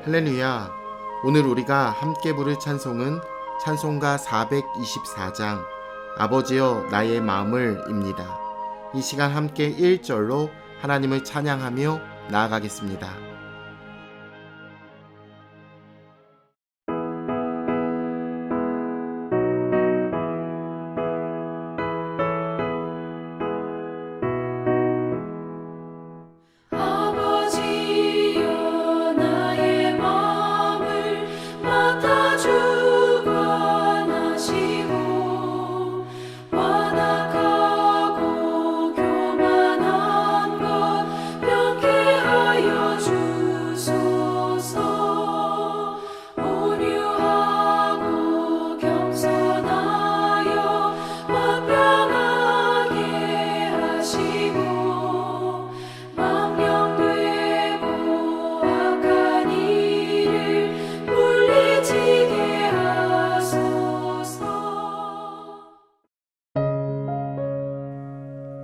할렐루야. 오늘 우리가 함께 부를 찬송은 찬송가 424장 아버지여 나의 마음을 입니다. 이 시간 함께 1절로 하나님을 찬양하며 나아가겠습니다.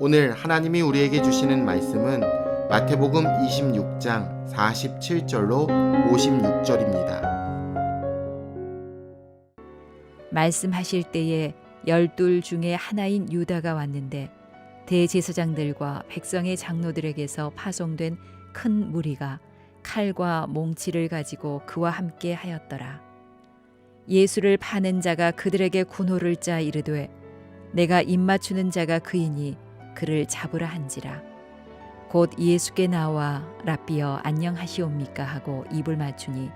오늘 하나님이 우리에게 주시는 말씀은 마태복음 26장 47절로 56절입니다. 말씀하실 때에 12 중에 하나인 유다가 왔는데 대제사장들과 백성의 장로들에게서 파송된 큰 무리가 칼과 몽치를 가지고 그와 함께 하였더라. 예수를 파는 자가 그들에게 군호를 짜 이르되 내가 입맞추는 자가 그이니 그를 잡으라 한지라. 곧 예수께 나와 랍비여 안녕하시옵니까 하고 입을 맞추니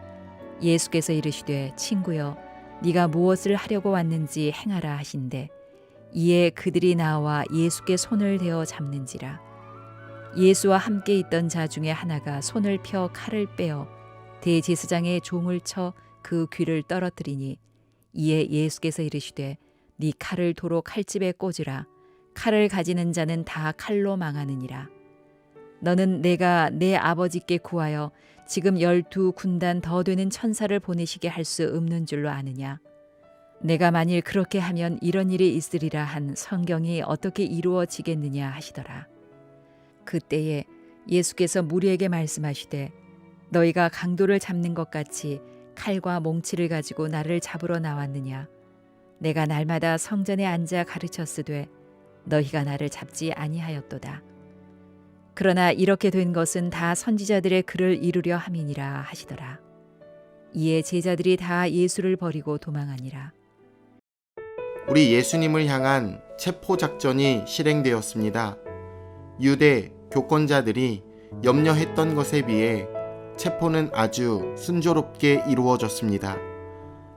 예수께서 이르시되 친구여 네가 무엇을 하려고 왔는지 행하라 하신대. 이에 그들이 나와 예수께 손을 대어 잡는지라. 예수와 함께 있던 자 중에 하나가 손을 펴 칼을 빼어 대제사장의 종을 쳐 그 귀를 떨어뜨리니 이에 예수께서 이르시되 네 칼을 도로 칼집에 꽂으라. 칼을 가지는 자는 다 칼로 망하느니라. 너는 내가 내 아버지께 구하여 지금 12 군단 더 되는 천사를 보내시게 할 수 없는 줄로 아느냐. 내가 만일 그렇게 하면 이런 일이 있으리라 한 성경이 어떻게 이루어지겠느냐 하시더라. 그때에 예수께서 무리에게 말씀하시되 너희가 강도를 잡는 것 같이 칼과 몽치를 가지고 나를 잡으러 나왔느냐. 내가 날마다 성전에 앉아 가르쳤으되 너희가 나를 잡지 아니하였도다. 그러나 이렇게 된 것은 다 선지자들의 글을 이루려 함이니라 하시더라. 이에 제자들이 다 예수를 버리고 도망하니라. 우리 예수님을 향한 체포 작전이 실행되었습니다. 유대 교권자들이 염려했던 것에 비해 체포는 아주 순조롭게 이루어졌습니다.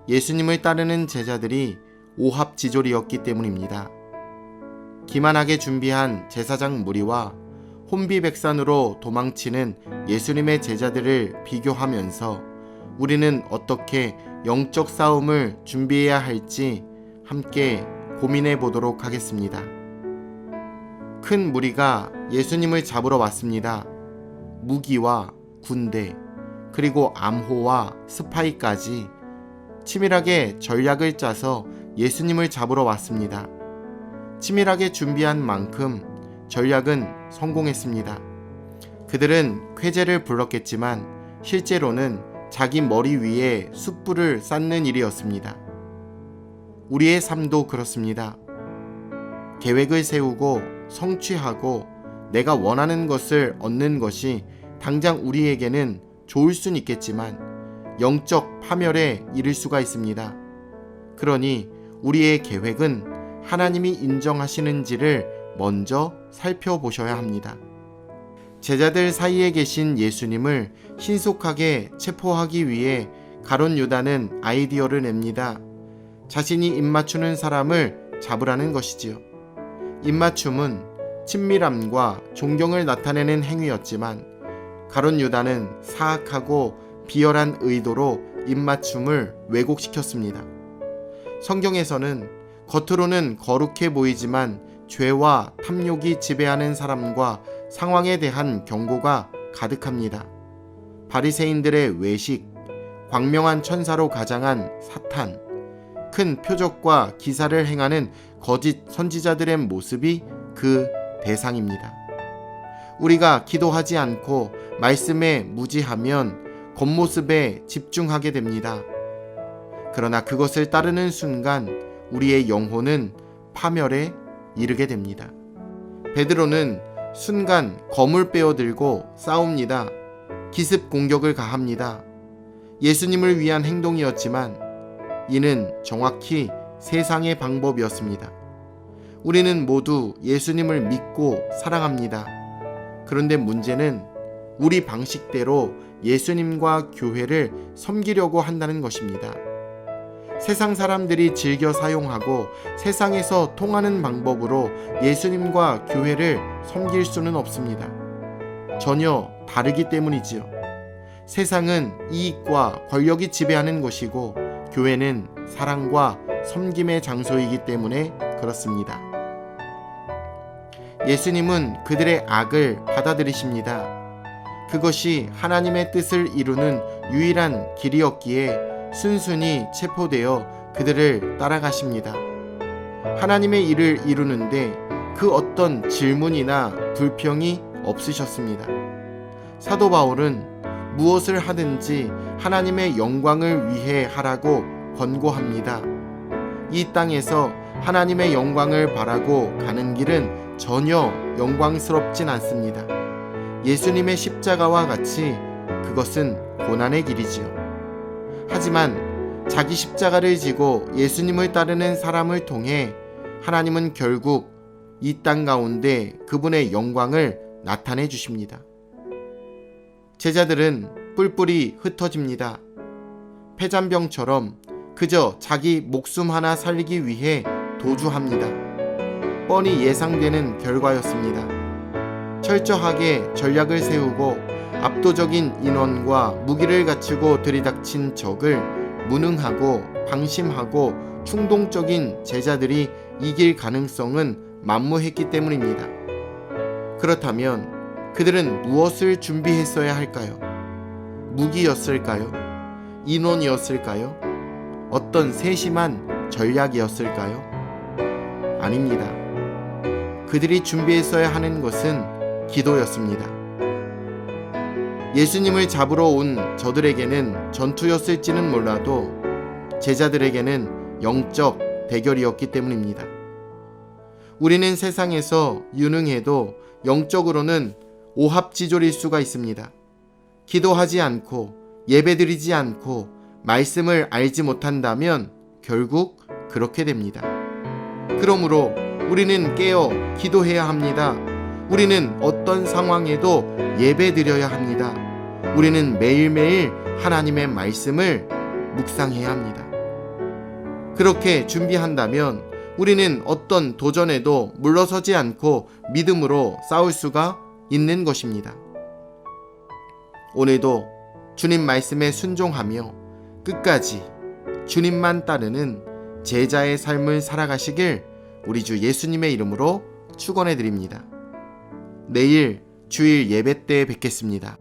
예수님을 따르는 제자들이 오합지졸이었기 때문입니다. 기만하게 준비한 제사장 무리와 혼비백산으로 도망치는 예수님의 제자들을 비교하면서 우리는 어떻게 영적 싸움을 준비해야 할지 함께 고민해 보도록 하겠습니다. 큰 무리가 예수님을 잡으러 왔습니다. 무기와 군대, 그리고 암호와 스파이까지 치밀하게 전략을 짜서 예수님을 잡으러 왔습니다. 치밀하게 준비한 만큼 전략은 성공했습니다. 그들은 쾌재를 불렀겠지만 실제로는 자기 머리 위에 숯불을 쌓는 일이었습니다. 우리의 삶도 그렇습니다. 계획을 세우고 성취하고 내가 원하는 것을 얻는 것이 당장 우리에게는 좋을 순 있겠지만 영적 파멸에 이를 수가 있습니다. 그러니 우리의 계획은 하나님이 인정하시는지를 먼저 살펴보셔야 합니다. 제자들 사이에 계신 예수님을 신속하게 체포하기 위해 가룟 유다는 아이디어를 냅니다. 자신이 입맞추는 사람을 잡으라는 것이지요. 입맞춤은 친밀함과 존경을 나타내는 행위였지만 가룟 유다는 사악하고 비열한 의도로 입맞춤을 왜곡시켰습니다. 성경에서는 겉으로는 거룩해 보이지만 죄와 탐욕이 지배하는 사람과 상황에 대한 경고가 가득합니다. 바리새인들의 외식, 광명한 천사로 가장한 사탄, 큰 표적과 기사를 행하는 거짓 선지자들의 모습이 그 대상입니다. 우리가 기도하지 않고 말씀에 무지하면 겉모습에 집중하게 됩니다. 그러나 그것을 따르는 순간 우리의 영혼은 파멸에 이르게 됩니다. 베드로는 순간 검을 빼어들고 싸웁니다. 기습 공격을 가합니다. 예수님을 위한 행동이었지만 이는 정확히 세상의 방법이었습니다. 우리는 모두 예수님을 믿고 사랑합니다. 그런데 문제는 우리 방식대로 예수님과 교회를 섬기려고 한다는 것입니다. 세상 사람들이 즐겨 사용하고 세상에서 통하는 방법으로 예수님과 교회를 섬길 수는 없습니다. 전혀 다르기 때문이지요. 세상은 이익과 권력이 지배하는 것이고 교회는 사랑과 섬김의 장소이기 때문에 그렇습니다. 예수님은 그들의 악을 받아들이십니다. 그것이 하나님의 뜻을 이루는 유일한 길이었기에 순순히 체포되어 그들을 따라가십니다. 하나님의 일을 이루는데 그 어떤 질문이나 불평이 없으셨습니다. 사도 바울은 무엇을 하든지 하나님의 영광을 위해 하라고 권고합니다. 이 땅에서 하나님의 영광을 바라고 가는 길은 전혀 영광스럽진 않습니다. 예수님의 십자가와 같이 그것은 고난의 길이지요. 하지만 자기 십자가를 지고 예수님을 따르는 사람을 통해 하나님은 결국 이 땅 가운데 그분의 영광을 나타내 주십니다. 제자들은 뿔뿔이 흩어집니다. 폐잔병처럼 그저 자기 목숨 하나 살리기 위해 도주합니다. 뻔히 예상되는 결과였습니다. 철저하게 전략을 세우고 압도적인 인원과 무기를 갖추고 들이닥친 적을 무능하고 방심하고 충동적인 제자들이 이길 가능성은 만무했기 때문입니다. 그렇다면 그들은 무엇을 준비했어야 할까요? 무기였을까요? 인원이었을까요? 어떤 세심한 전략이었을까요? 아닙니다. 그들이 준비했어야 하는 것은 기도였습니다. 예수님을 잡으러 온 저들에게는 전투였을지는 몰라도 제자들에게는 영적 대결이었기 때문입니다. 우리는 세상에서 유능해도 영적으로는 오합지졸일 수가 있습니다. 기도하지 않고 예배드리지 않고 말씀을 알지 못한다면 결국 그렇게 됩니다. 그러므로 우리는 깨어 기도해야 합니다. 우리는 어떤 상황에도 예배드려야 합니다. 우리는 매일매일 하나님의 말씀을 묵상해야 합니다. 그렇게 준비한다면 우리는 어떤 도전에도 물러서지 않고 믿음으로 싸울 수가 있는 것입니다. 오늘도 주님 말씀에 순종하며 끝까지 주님만 따르는 제자의 삶을 살아가시길 우리 주 예수님의 이름으로 축원해 드립니다. 내일 주일 예배 때 뵙겠습니다.